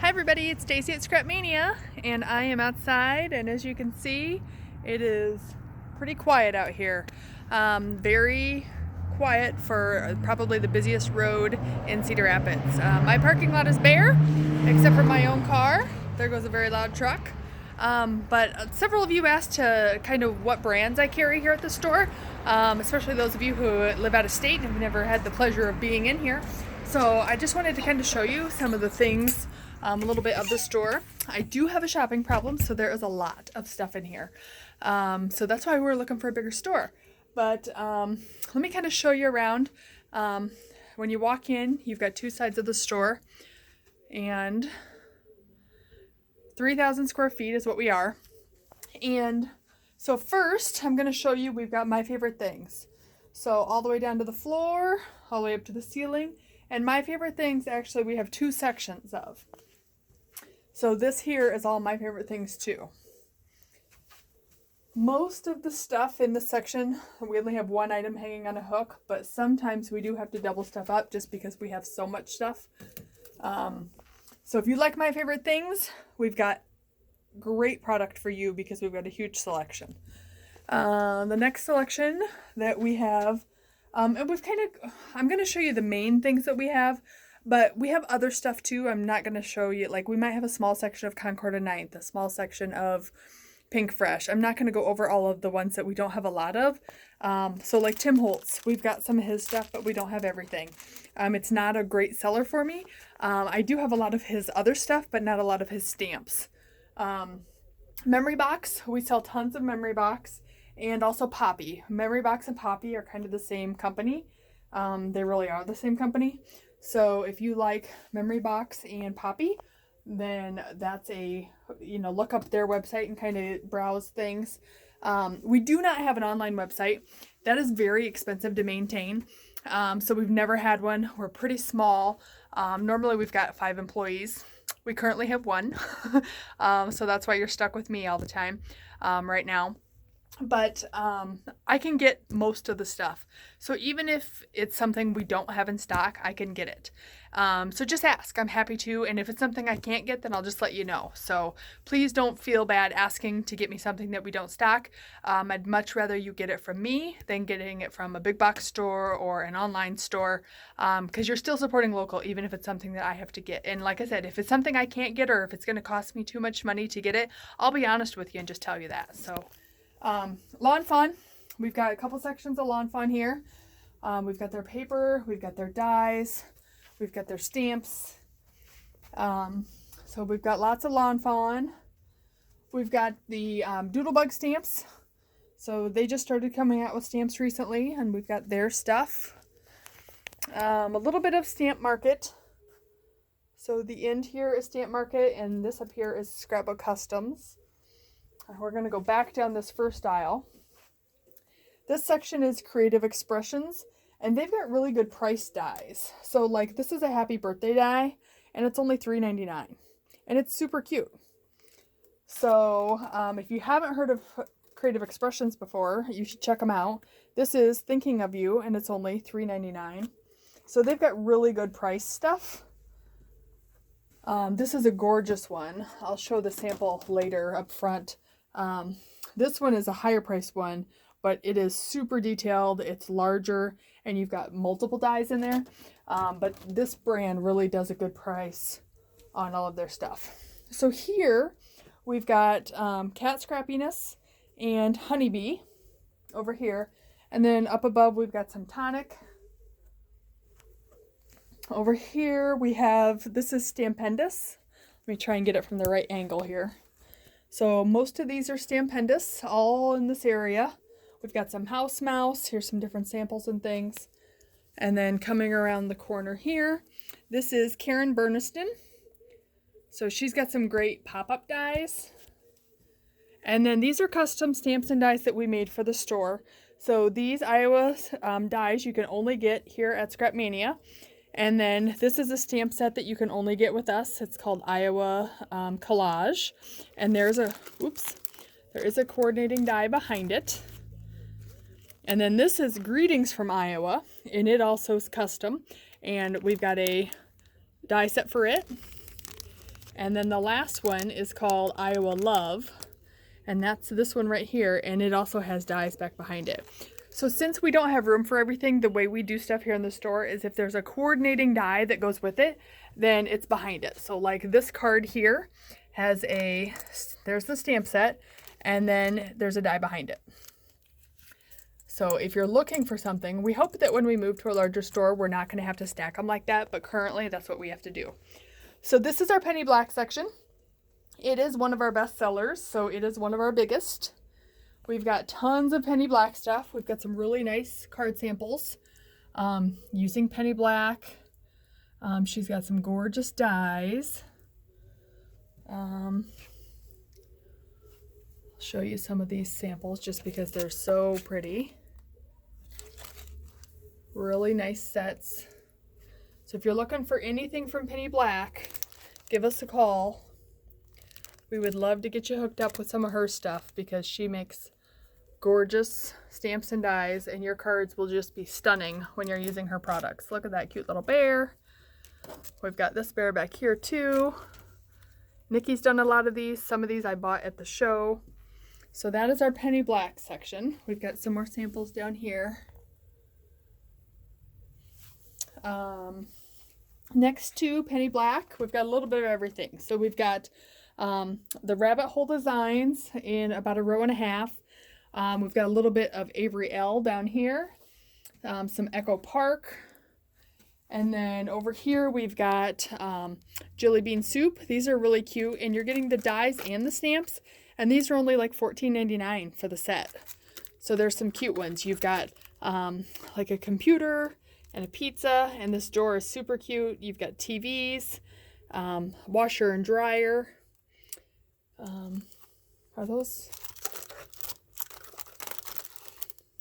Hi everybody, it's Stacy at Scrapmania, and I am outside, and as you can see, it is pretty quiet out here. Very quiet for probably the busiest road in Cedar Rapids. My parking lot is bare, except for my own car. There goes a very loud truck. But several of you asked to kind of what brands I carry here at the store, especially those of you who live out of state and have never had the pleasure of being in here. So I just wanted to kind of show you some of the things, a little bit of the store. I do have a shopping problem, so there is a lot of stuff in here. So that's why we're looking for a bigger store. But let me kind of show you around. When you walk in, you've got two sides of the store, and 3,000 square feet is what we are. And so first, I'm going to show you, we've got my favorite things. So all the way down to the floor, all the way up to the ceiling. And my favorite things, actually, we have two sections of. So this here is all my favorite things too. Most of the stuff in this section, we only have one item hanging on a hook, but sometimes we do have to double stuff up just because we have so much stuff. So if you like my favorite things, we've got great product for you because we've got a huge selection. The next selection that we have, and I'm going to show you the main things that we have, but we have other stuff too. I'm not going to show you, like we might have a small section of Concorda 9th, a small section of Pink Fresh. I'm not going to go over all of the ones that we don't have a lot of. So like Tim Holtz, we've got some of his stuff, but we don't have everything. It's not a great seller for me. I do have a lot of his other stuff, but not a lot of his stamps. Memory Box, we sell tons of Memory Box, and also Poppy. Memory Box and Poppy are kind of the same company. They really are the same company. So if you like Memory Box and Poppy, then that's look up their website and kind of browse things. We do not have an online website. That is very expensive to maintain. So we've never had one. We're pretty small. Normally we've got 5 employees. We currently have 1. So that's why you're stuck with me all the time right now. But I can get most of the stuff. So even if it's something we don't have in stock, I can get it. So just ask. I'm happy to. And if it's something I can't get, then I'll just let you know. So please don't feel bad asking to get me something that we don't stock. I'd much rather you get it from me than getting it from a big box store or an online store, because you're still supporting local, even if it's something that I have to get. And like I said, if it's something I can't get or if it's going to cost me too much money to get it, I'll be honest with you and just tell you that. So Lawn Fawn, we've got a couple sections of Lawn Fawn here. We've got their paper, we've got their dyes, we've got their stamps. So we've got lots of Lawn Fawn. We've got the Doodlebug stamps. So they just started coming out with stamps recently, and we've got their stuff. A little bit of Stamp Market. So the end here is Stamp Market, and this up here is Scrapbook Customs. We're going to go back down this first aisle. This section is Creative Expressions, and they've got really good price dies. So like this is a happy birthday die, and it's only $3.99, and it's super cute. So if you haven't heard of Creative Expressions before, you should check them out. This is Thinking of You, and it's only $3.99. So they've got really good price stuff. This is a gorgeous one. I'll show the sample later up front. This one is a higher priced one, but it is super detailed. It's larger, and you've got multiple dies in there. But this brand really does a good price on all of their stuff. So here we've got Cat Scrappiness and Honeybee over here. And then up above we've got some Tonic. Over here we have, this is Stampendous. Let me try and get it from the right angle here. So most of these are Stampendous, all in this area. We've got some House Mouse. Here's some different samples and things. And then coming around the corner here, this is Karen Burniston. So she's got some great pop-up dies. And then these are custom stamps and dies that we made for the store. So these Iowa dies you can only get here at Scrapmania. And then this is a stamp set that you can only get with us. It's called Iowa Collage. And there is a coordinating die behind it. And then this is Greetings from Iowa, and it also is custom. And we've got a die set for it. And then the last one is called Iowa Love. And that's this one right here. And it also has dies back behind it. So since we don't have room for everything, the way we do stuff here in the store is if there's a coordinating die that goes with it, then it's behind it. So like this card here has there's the stamp set, and then there's a die behind it. So if you're looking for something, we hope that when we move to a larger store, we're not going to have to stack them like that, but currently that's what we have to do. So this is our penny black section. It is one of our best sellers, so it is one of our biggest. We've got tons of penny black stuff. We've got some really nice card samples using penny black. She's got some gorgeous dies. I'll show you some of these samples just because they're so pretty. Really nice sets. So if you're looking for anything from penny black, give us a call. We would love to get you hooked up with some of her stuff because she makes gorgeous stamps and dies, and your cards will just be stunning when you're using her products. Look at that cute little bear. We've got this bear back here too. Nikki's done a lot of these. Some of these I bought at the show. So that is our penny black section. We've got some more samples down here. Next to penny black, we've got a little bit of everything. So we've got the rabbit hole designs in about a row and a half. We've got a little bit of Avery L down here, some Echo Park, and then over here we've got Jelly Bean Soup. These are really cute, and you're getting the dies and the stamps, and these are only like $14.99 for the set. So there's some cute ones. You've got like a computer and a pizza, and this drawer is super cute. You've got TVs, washer and dryer. Are those?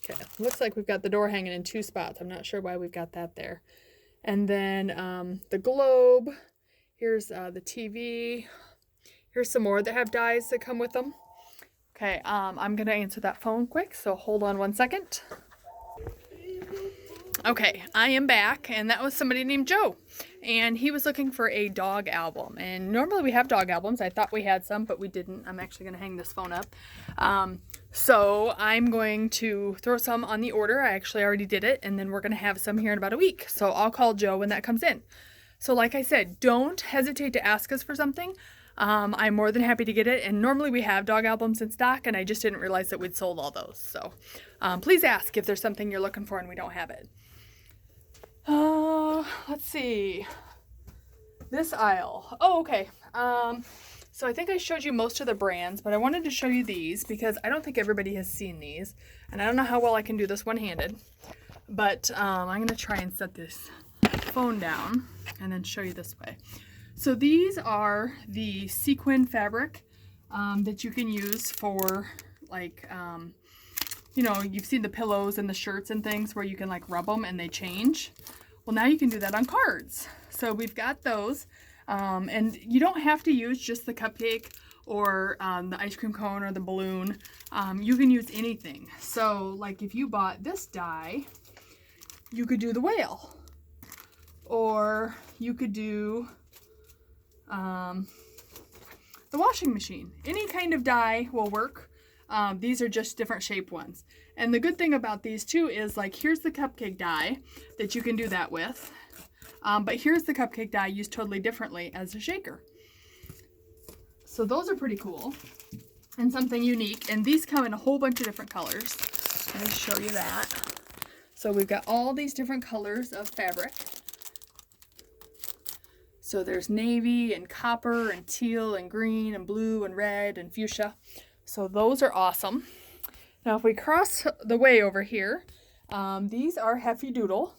Okay, looks like we've got the door hanging in two spots. I'm not sure why we've got that there. And then the globe. Here's the TV. Here's some more that have dies that come with them. Okay, I'm going to answer that phone quick, so hold on one second. Okay, I am back, and that was somebody named Joe, and he was looking for a dog album, and normally we have dog albums. I thought we had some, but we didn't. I'm actually going to hang this phone up. So I'm going to throw some on the order. I actually already did it, and then we're going to have some here in about a week, so I'll call Joe when that comes in. So like I said, don't hesitate to ask us for something. I'm more than happy to get it, and normally we have dog albums in stock, and I just didn't realize that we'd sold all those. So please ask if there's something you're looking for and we don't have it. Let's see. This aisle. Oh, okay. So I think I showed you most of the brands, but I wanted to show you these because I don't think everybody has seen these, and I don't know how well I can do this one-handed, but I'm going to try and set this phone down and then show you this way. So these are the sequin fabric that you can use for, like, you know, you've seen the pillows and the shirts and things where you can like rub them and they change. Well, now you can do that on cards. So we've got those, and you don't have to use just the cupcake or the ice cream cone or the balloon. You can use anything. So like if you bought this die, you could do the whale, or you could do the washing machine. Any kind of die will work. These are just different shape ones. And the good thing about these too is, like, here's the cupcake die that you can do that with. But here's the cupcake die used totally differently as a shaker. So those are pretty cool and something unique. And these come in a whole bunch of different colors. Let me show you that. So we've got all these different colors of fabric. So there's navy and copper and teal and green and blue and red and fuchsia. So those are awesome. Now if we cross the way over here, these are Heffy Doodle.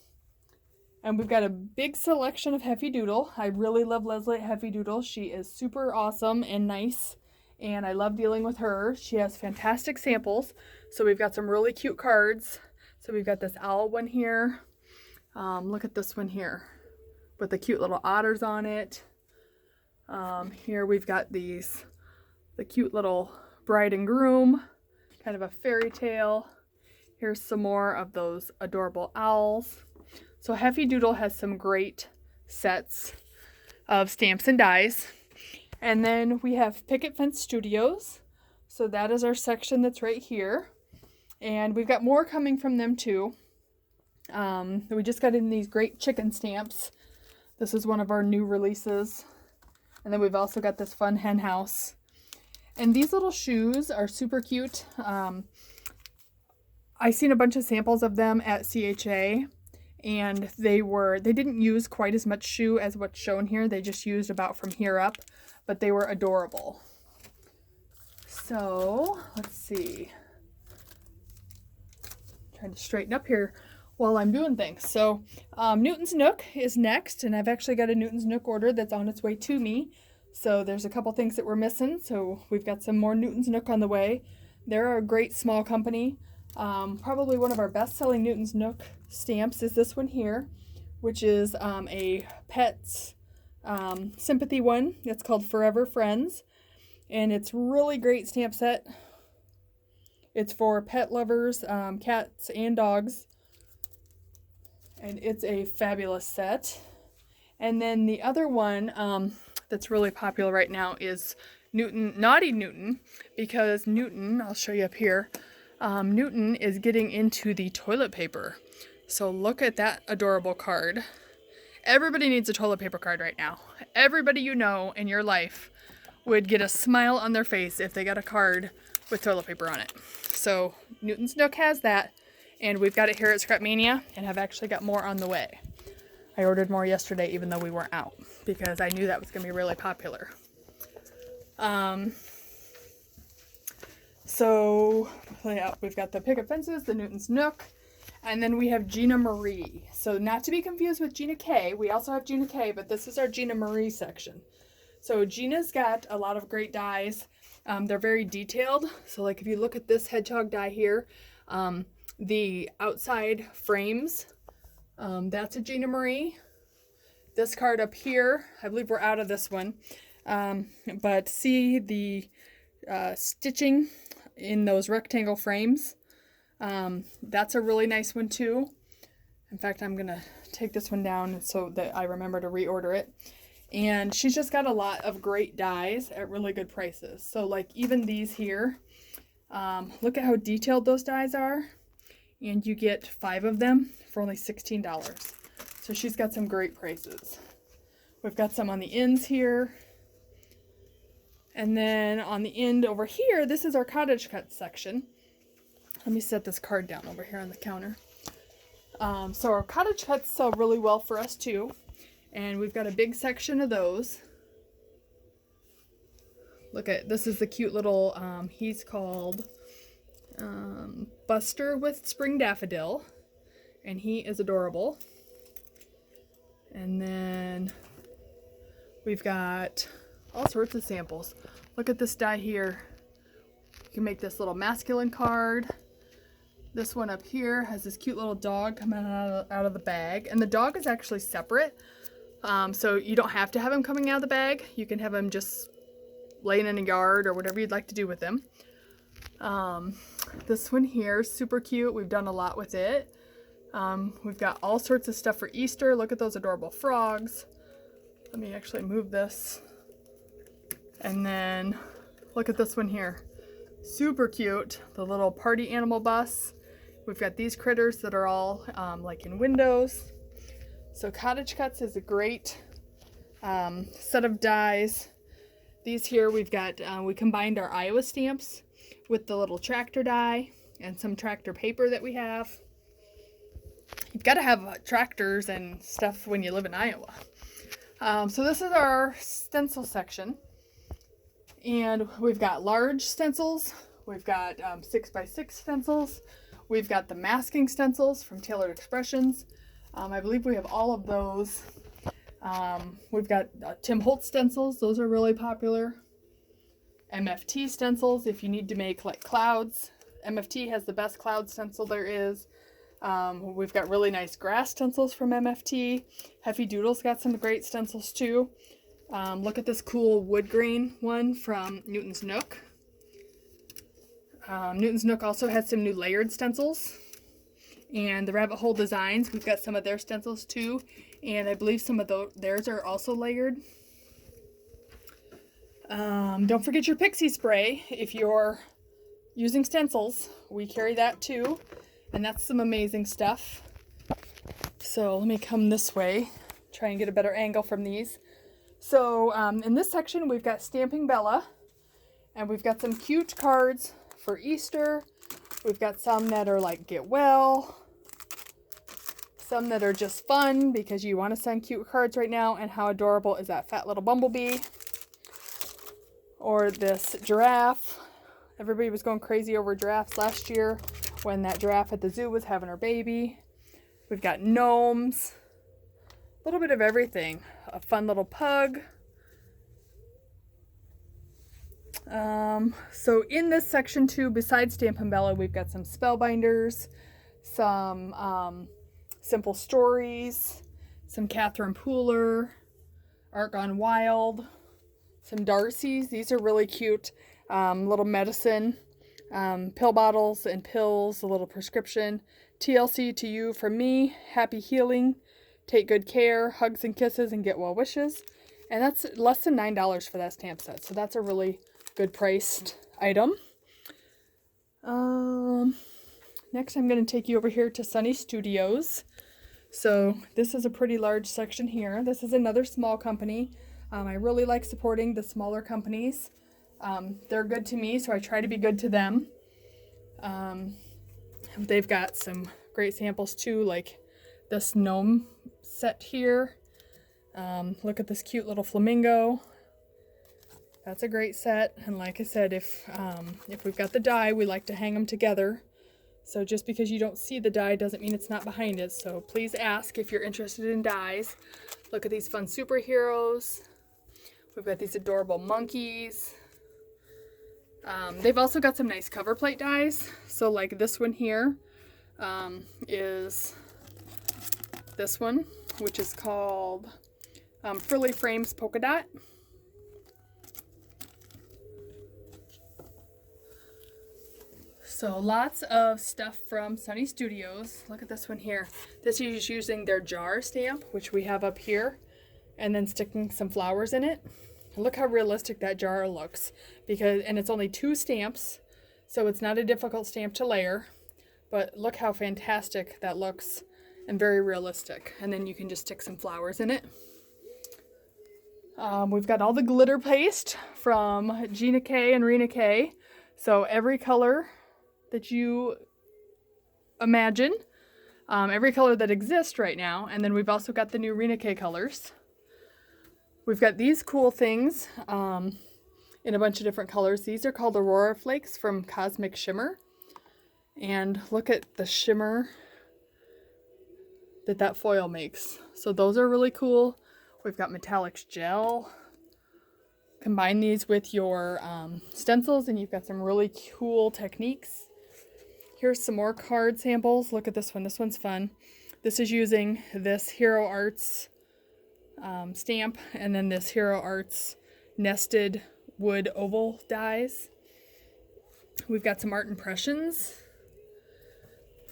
And we've got a big selection of Heffy Doodle. I really love Leslie at Heffy Doodle. She is super awesome and nice, and I love dealing with her. She has fantastic samples. So we've got some really cute cards. So we've got this owl one here. Look at this one here with the cute little otters on it. Here we've got the cute little bride and groom, kind of a fairy tale. Here's some more of those adorable owls. So Heffy Doodle has some great sets of stamps and dies. And then we have Picket Fence Studios. So that is our section that's right here. And we've got more coming from them too. We just got in these great chicken stamps. This is one of our new releases. And then we've also got this fun hen house. And these little shoes are super cute. I seen a bunch of samples of them at CHA, and they didn't use quite as much shoe as what's shown here. They just used about from here up, but they were adorable. So let's see. Trying to straighten up here while I'm doing things. So Newton's Nook is next, and I've actually got a Newton's Nook order that's on its way to me. So there's a couple things that we're missing. So we've got some more Newton's Nook on the way. They're a great small company. Probably one of our best-selling Newton's Nook stamps is this one here, which is a Pets sympathy one. It's called Forever Friends, and it's really great stamp set. It's for pet lovers, cats and dogs, and it's a fabulous set. And then the other one that's really popular right now is Naughty Newton, because Newton, I'll show you up here, Newton is getting into the toilet paper. So look at that adorable card. Everybody needs a toilet paper card right now. Everybody you know in your life would get a smile on their face if they got a card with toilet paper on it. So Newton's Nook has that, and we've got it here at Scrapmania, and have actually got more on the way. I ordered more yesterday even though we weren't out, because I knew that was going to be really popular. So yeah, we've got the Picket Fences, the Newton's Nook, and then we have Gina Marie. So not to be confused with Gina K. We also have Gina K, but this is our Gina Marie section. So Gina's got a lot of great dies. They're very detailed. So like if you look at this hedgehog die here, the outside frames, that's a Gina Marie. This card up here, I believe we're out of this one, but see the stitching in those rectangle frames. That's a really nice one too. In fact, I'm gonna take this one down so that I remember to reorder it. And she's just got a lot of great dies at really good prices. So like even these here, look at how detailed those dies are, and you get 5 of them for only $16. So she's got some great prices. We've got some on the ends here. And then on the end over here, this is our cottage cut section. Let me set this card down over here on the counter. So our cottage cuts sell really well for us too. And we've got a big section of those. Look at, this is the cute little, he's called Buster with Spring Daffodil. And he is adorable. And then we've got all sorts of samples. Look at this die here. You can make this little masculine card. This one up here has this cute little dog coming out of the bag. And the dog is actually separate. So you don't have to have him coming out of the bag. You can have him just laying in a yard or whatever you'd like to do with him. This one here is super cute. We've done a lot with it. We've got all sorts of stuff for Easter. Look at those adorable frogs. Let me actually move this. And then look at this one here. Super cute. The little party animal bus. We've got these critters that are all like in windows. So Cottage Cuts is a great set of dies. These here we've got, we combined our Iowa stamps with the little tractor die and some tractor paper that we have. You've got to have tractors and stuff when you live in Iowa. So this is our stencil section. And we've got large stencils. We've got 6x6 stencils. We've got the masking stencils from Tailored Expressions. I believe we have all of those. We've got Tim Holtz stencils. Those are really popular. MFT stencils if you need to make like clouds. MFT has the best cloud stencil there is. We've got really nice grass stencils from MFT. Heffy Doodle's got some great stencils too. Look at this cool wood grain one from Newton's Nook. Newton's Nook also has some new layered stencils. And the Rabbit Hole Designs, we've got some of their stencils too. And I believe some of theirs are also layered. Don't forget your pixie spray if you're using stencils. We carry that too, and that's some amazing stuff. So let me come this way, try and get a better angle from these. So in this section we've got Stamping Bella, and we've got some cute cards for Easter. We've got some that are like get well, some that are just fun because you want to send cute cards right now, and how adorable is that fat little bumblebee? Or this giraffe. Everybody was going crazy over giraffes last year when that giraffe at the zoo was having her baby. We've got gnomes, a little bit of everything. A fun little pug. So in this section too, besides Stampin' Bella, we've got some Spellbinders, some Simple Stories, some Catherine Pooler, Art Gone Wild, some Darcy's. These are really cute. Little medicine, pill bottles and pills, a little prescription. TLC to you from me, happy healing, take good care, hugs and kisses, and get well wishes. And that's less than $9 for that stamp set, so that's a really good priced item. Next I'm going to take you over here to Sunny Studios. So this is a pretty large section here. This is another small company. I really like supporting the smaller companies. They're good to me, so I try to be good to them. They've got some great samples too, like this gnome set here. Look at this cute little flamingo. That's a great set. And like I said, if we've got the die, we like to hang them together. So just because you don't see the die doesn't mean it's not behind it. So please ask if you're interested in dies. Look at these fun superheroes. We've got these adorable monkeys. They've also got some nice cover plate dies. So like this one here is this one, which is called Frilly Frames Polka Dot. So lots of stuff from Sunny Studios. Look at this one here. This is using their jar stamp, which we have up here, and then sticking some flowers in it. Look how realistic that jar looks, and it's only 2 stamps, so it's not a difficult stamp to layer, but look how fantastic that looks and very realistic. And then you can just stick some flowers in it. We've got all the glitter paste from Gina K and Rena K. So every color that you imagine, every color that exists right now, and then we've also got the new Rena K colors. We've got these cool things in a bunch of different colors. These are called Aurora Flakes from Cosmic Shimmer. And look at the shimmer that foil makes. So those are really cool. We've got Metallics Gel. Combine these with your stencils and you've got some really cool techniques. Here's some more card samples. Look at this one. This one's fun. This is using this Hero Arts stamp, and then this Hero Arts nested wood oval dies. We've got some art impressions.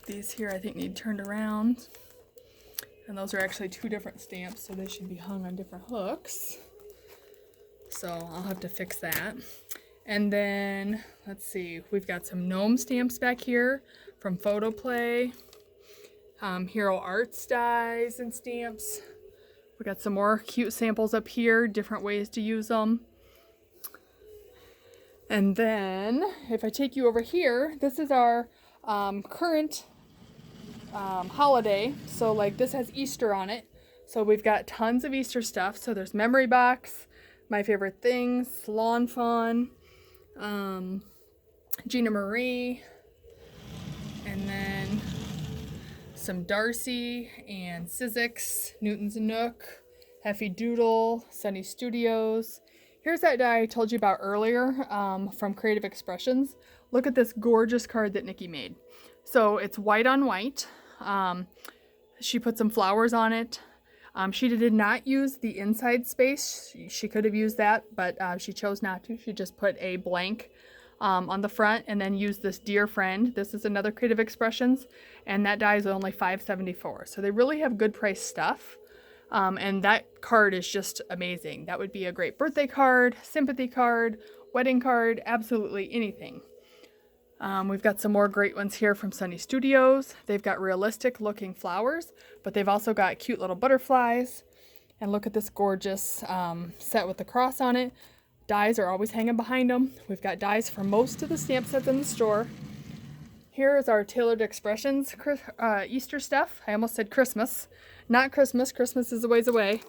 These here I think need turned around, and those are actually 2 different stamps, so they should be hung on different hooks, so I'll have to fix that. And then let's see, we've got some gnome stamps back here from Photoplay, Hero Arts dies and stamps. We got some more cute samples up here, different ways to use them. And then if I take you over here, this is our current holiday. So like this has Easter on it. So we've got tons of Easter stuff. So there's Memory Box, My Favorite Things, Lawn Fawn, Gina Marie, and then some Darcy and Sizzix, Newton's Nook, Heffy Doodle, Sunny Studios. Here's that die I told you about earlier from Creative Expressions. Look at this gorgeous card that Nikki made. So it's white on white. She put some flowers on it. She did not use the inside space. She could have used that, but she chose not to. She just put a blank on the front and then used this Dear Friend. This is another Creative Expressions, and that die is only $5.74. So they really have good price stuff. And that card is just amazing. That would be a great birthday card, sympathy card, wedding card, absolutely anything. We've got some more great ones here from Sunny Studios. They've got realistic looking flowers, but they've also got cute little butterflies. And look at this gorgeous set with the cross on it. Dies are always hanging behind them. We've got dies for most of the stamp sets in the store. Here is our Tailored Expressions Easter stuff. I almost said Christmas. Not Christmas. Christmas is a ways away.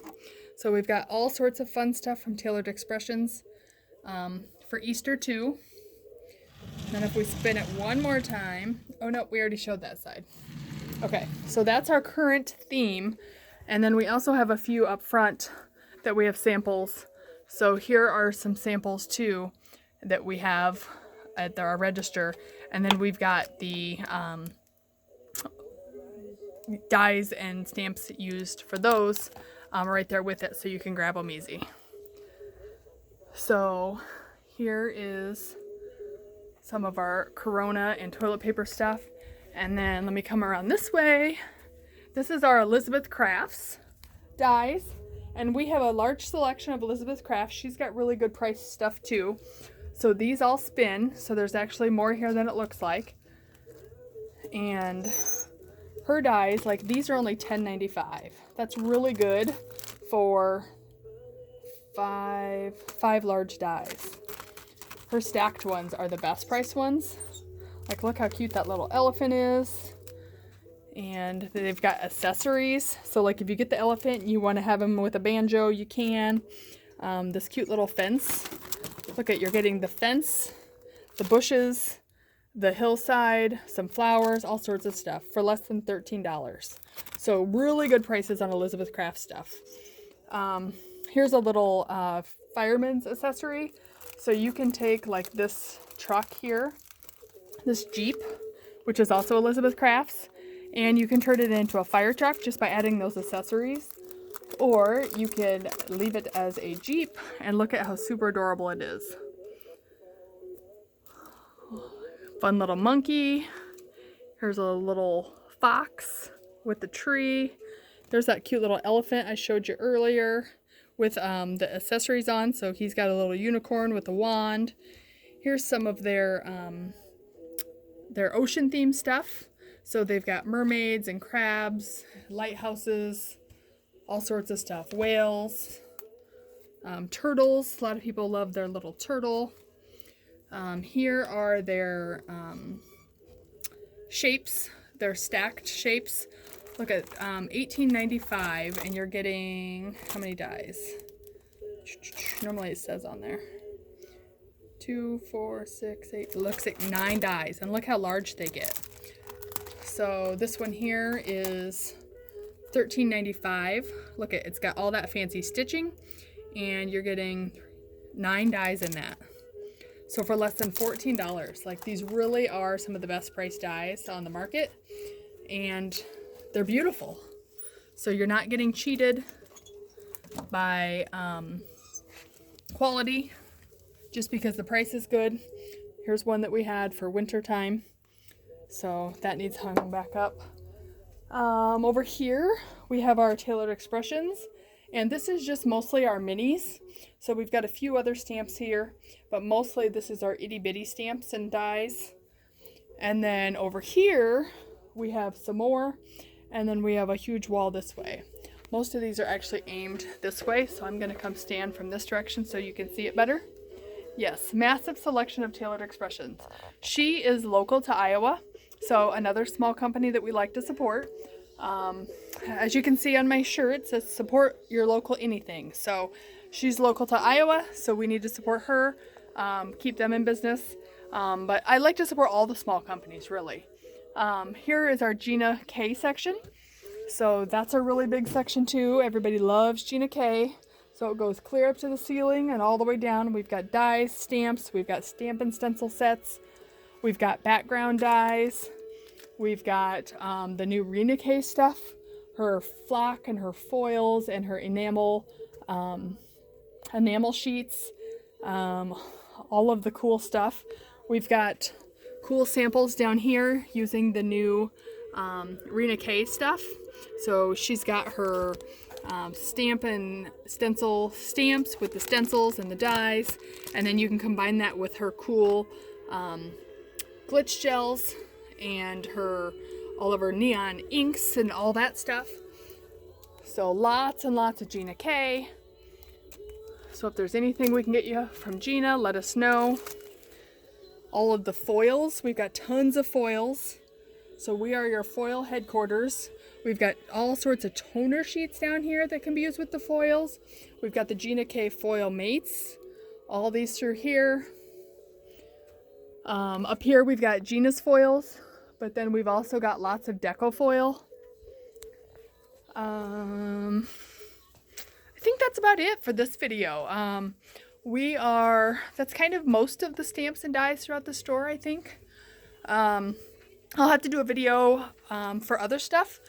So we've got all sorts of fun stuff from Tailored Expressions for Easter too. And if we spin it one more time. Oh no, we already showed that side. Okay, so that's our current theme. And then we also have a few up front that we have samples. So here are some samples too that we have at our register. And then we've got the dies and stamps used for those right there with it, so you can grab them easy. So here is some of our Corona and toilet paper stuff. And then let me come around this way. This is our Elizabeth Crafts dies. And we have a large selection of Elizabeth Crafts. She's got really good price stuff too. So these all spin. So there's actually more here than it looks like. And her dies, like these are only $10.95. That's really good for five large dies. Her stacked ones are the best price ones. Like look how cute that little elephant is. And they've got accessories. So like if you get the elephant and you want to have him with a banjo, you can. This cute little fence. Look at, you're getting the fence, the bushes, the hillside, some flowers, all sorts of stuff for less than $13. So really good prices on Elizabeth Craft stuff. Here's a little fireman's accessory. So you can take like this truck here, this Jeep, which is also Elizabeth Crafts, and you can turn it into a fire truck just by adding those accessories. Or you can leave it as a Jeep, and look at how super adorable it is. Fun little monkey. Here's a little fox with the tree. There's that cute little elephant I showed you earlier with the accessories on. So he's got a little unicorn with a wand. Here's some of their ocean themed stuff. So they've got mermaids and crabs, lighthouses, all sorts of stuff. Whales, turtles. A lot of people love their little turtle. Here are their shapes, their stacked shapes. Look at $18.95, and you're getting how many dies? Normally it says on there 2, 4, 6, 8. It looks like 9 dies, and look how large they get. So this one here is $13.95. Look at, it's got all that fancy stitching, and you're getting 9 dies in that. So for less than $14, like these really are some of the best priced dies on the market, and they're beautiful. So you're not getting cheated by quality just because the price is good. Here's one that we had for winter time. So that needs hung back up. Over here we have our Tailored Expressions, and this is just mostly our minis. So we've got a few other stamps here, but mostly this is our itty bitty stamps and dies. And then over here we have some more, and then we have a huge wall this way. Most of these are actually aimed this way, so I'm going to come stand from this direction so you can see it better. Yes, massive selection of Tailored Expressions. She is local to Iowa, so another small company that we like to support. As you can see on my shirt, it says support your local anything. So she's local to Iowa, so we need to support her, keep them in business. But I like to support all the small companies, really. Here is our Gina K section. So that's a really big section too. Everybody loves Gina K. So it goes clear up to the ceiling and all the way down. We've got dies, stamps, we've got stamp and stencil sets, we've got background dies, we've got the new Rena K stuff, her flock and her foils and her enamel sheets, all of the cool stuff. We've got cool samples down here using the new Rena K stuff. So she's got her stamp and stencil stamps with the stencils and the dies, and then you can combine that with her cool glitch gels and all of her neon inks and all that stuff. So lots and lots of Gina K. So if there's anything we can get you from Gina, let us know. All of the foils, we've got tons of foils. So we are your foil headquarters. We've got all sorts of toner sheets down here that can be used with the foils. We've got the Gina K foil mates. All these through here. Up here we've got Gina's foils, but then we've also got lots of deco foil. I think that's about it for this video. That's kind of most of the stamps and dies throughout the store, I think. I'll have to do a video for other stuff,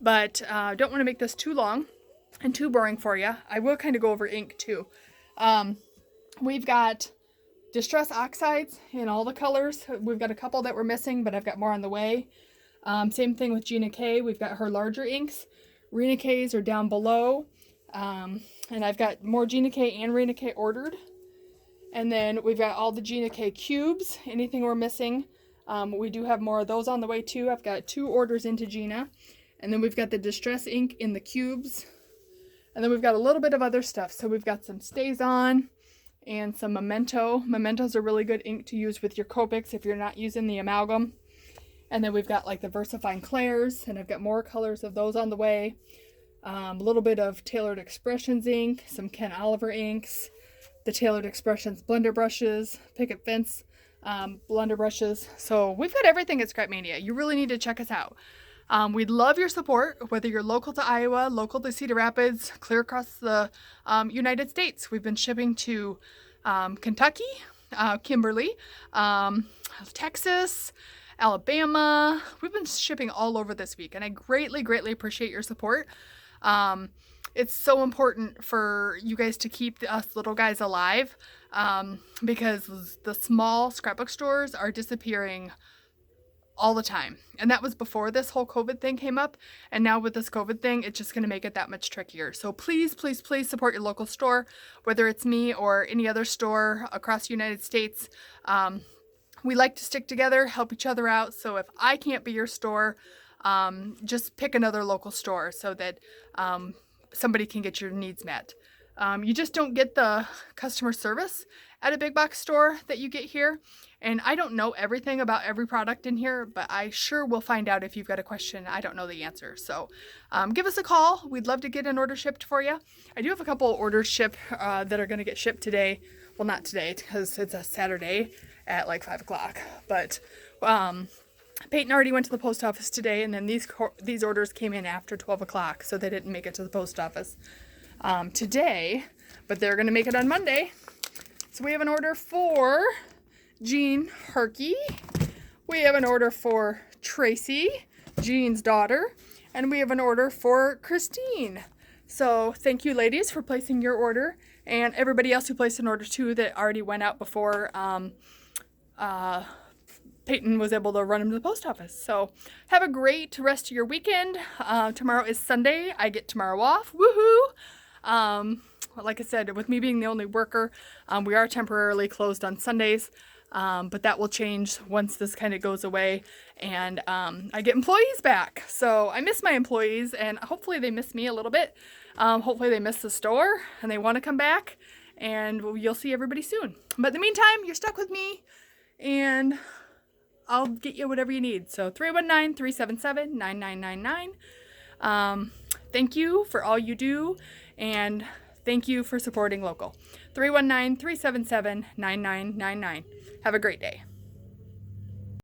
but don't want to make this too long and too boring for you. I will kind of go over ink too. We've got Distress Oxides in all the colors. We've got a couple that we're missing, but I've got more on the way. Same thing with Gina K. We've got her larger inks. Rena K's are down below. And I've got more Gina K and Rena K ordered. And then we've got all the Gina K cubes. Anything we're missing, we do have more of those on the way too. I've got 2 orders into Gina. And then we've got the Distress ink in the cubes. And then we've got a little bit of other stuff. So we've got some Stays On and some Memento. Memento's a really good ink to use with your Copics if you're not using the amalgam. And then we've got like the VersaFine Clairs, and I've got more colors of those on the way. A little bit of Tailored Expressions ink, some Ken Oliver inks, the Tailored Expressions blender brushes, Picket Fence blender brushes. So we've got everything at Scrapmania. You really need to check us out. We'd love your support, whether you're local to Iowa, local to Cedar Rapids, clear across the United States. We've been shipping to Kentucky, Kimberly, Texas, Alabama. We've been shipping all over this week, and I greatly, greatly appreciate your support. It's so important for you guys to keep us little guys alive, because the small scrapbook stores are disappearing all the time. And that was before this whole COVID thing came up. And now with this COVID thing, it's just going to make it that much trickier. So please, please, please support your local store, whether it's me or any other store across the United States. We like to stick together, help each other out. So if I can't be your store, just pick another local store so that somebody can get your needs met. You just don't get the customer service at a big box store that you get here. And I don't know everything about every product in here, but I sure will find out if you've got a question I don't know the answer. So give us a call. We'd love to get an order shipped for you. I do have a couple orders that are going to get shipped today. Well, not today because it's a Saturday at like 5 o'clock. But Peyton already went to the post office today, and then these orders came in after 12 o'clock, so they didn't make it to the post office today, but they're going to make it on Monday. So we have an order for Jean Herky. We have an order for Tracy, Jean's daughter, and we have an order for Christine. So thank you, ladies, for placing your order, and everybody else who placed an order too that already went out before Peyton was able to run them to the post office. So have a great rest of your weekend. Tomorrow is Sunday. I get tomorrow off. Woohoo! Like I said, with me being the only worker, we are temporarily closed on Sundays, but that will change once this kind of goes away and I get employees back. So I miss my employees, and hopefully they miss me a little bit. Hopefully they miss the store and they want to come back, and you'll see everybody soon. But in the meantime, you're stuck with me, and I'll get you whatever you need. So 319-377-9999. Thank you for all you do, and thank you for supporting local. 319-377-9999. Have a great day.